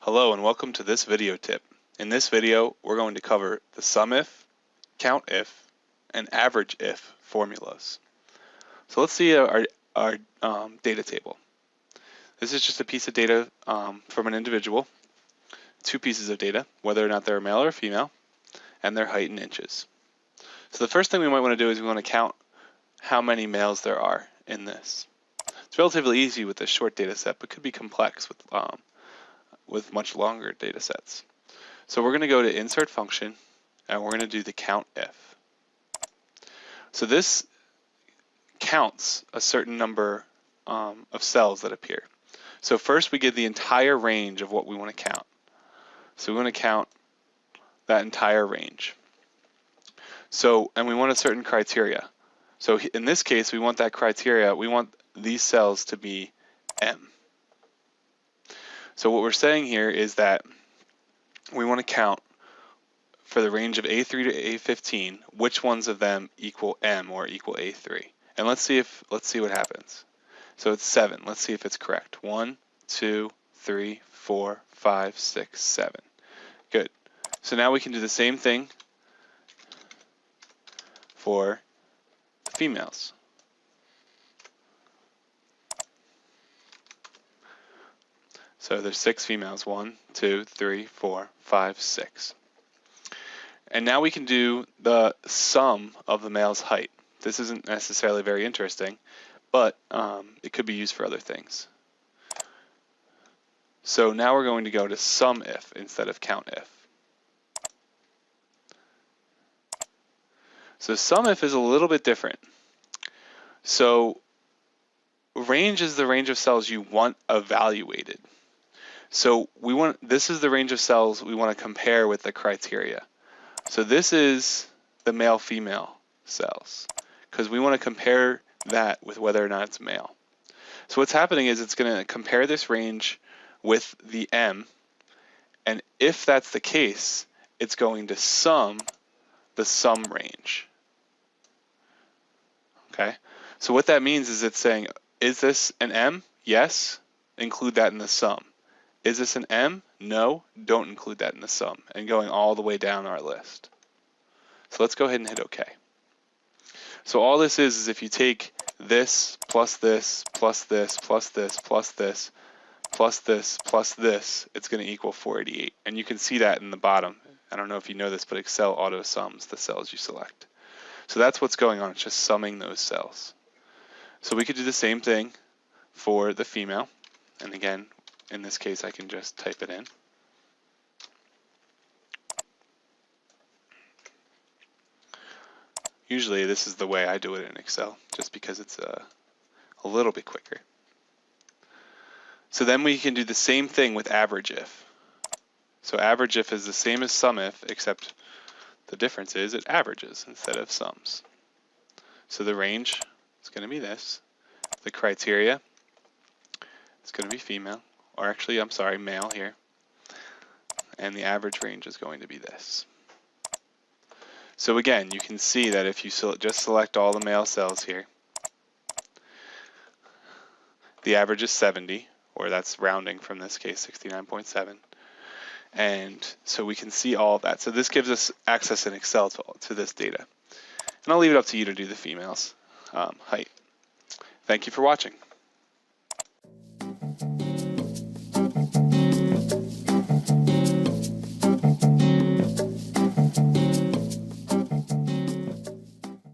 Hello and welcome to this video tip. In this video, we're going to cover the SUMIF, COUNTIF, and AVERAGEIF formulas. So let's see our data table. This is just a piece of data from an individual, two pieces of data, whether or not they're male or female, and their height in inches. So the first thing we might want to do is we want to count how many males there are in this. It's relatively easy with this short data set, but could be complex with much longer data sets. So we're going to go to insert function, and we're going to do the COUNTIF. So this counts a certain number of cells that appear. So first we get the entire range of what we want to count. So we want to count that entire range. So, and we want a certain criteria. So in this case, we want that criteria, we want these cells to be M. So what we're saying here is that we want to count for the range of A3 to A15, which ones of them equal M or equal A3. And let's see what happens. So it's 7. Let's see if it's correct. 1, 2, 3, 4, 5, 6, 7. Good. So now we can do the same thing for the females. So there's 6 females, 1, 2, 3, 4, 5, 6. And now we can do the sum of the male's height. This isn't necessarily very interesting, but it could be used for other things. So now we're going to go to SUMIF instead of COUNTIF. So SUMIF is a little bit different. So range is the range of cells you want evaluated. So this is the range of cells we want to compare with the criteria. So this is the male-female cells, because we want to compare that with whether or not it's male. So what's happening is it's going to compare this range with the M, and if that's the case, it's going to sum the sum range. Okay? So what that means is it's saying, is this an M? Yes, include that in the sum. Is this an M? No, don't include that in the sum, and going all the way down our list. So let's go ahead and hit OK. So all this is if you take this plus this plus this plus this plus this plus this plus this, it's going to equal 488. And you can see that in the bottom. I don't know if you know this, but Excel auto sums the cells you select. So that's what's going on. It's just summing those cells. So we could do the same thing for the female. And again, in this case, I can just type it in. Usually this is the way I do it in Excel, just because it's a little bit quicker. So then we can do the same thing with AVERAGEIF. So AVERAGEIF is the same as SUMIF, except the difference is it averages instead of sums. So the range is going to be this. The criteria is going to be female, or actually, I'm sorry, male here. And the average range is going to be this. So again, you can see that if you just select all the male cells here, the average is 70, or that's rounding from this case, 69.7. And so we can see all of that. So this gives us access in Excel to this data. And I'll leave it up to you to do the females' height. Thank you for watching.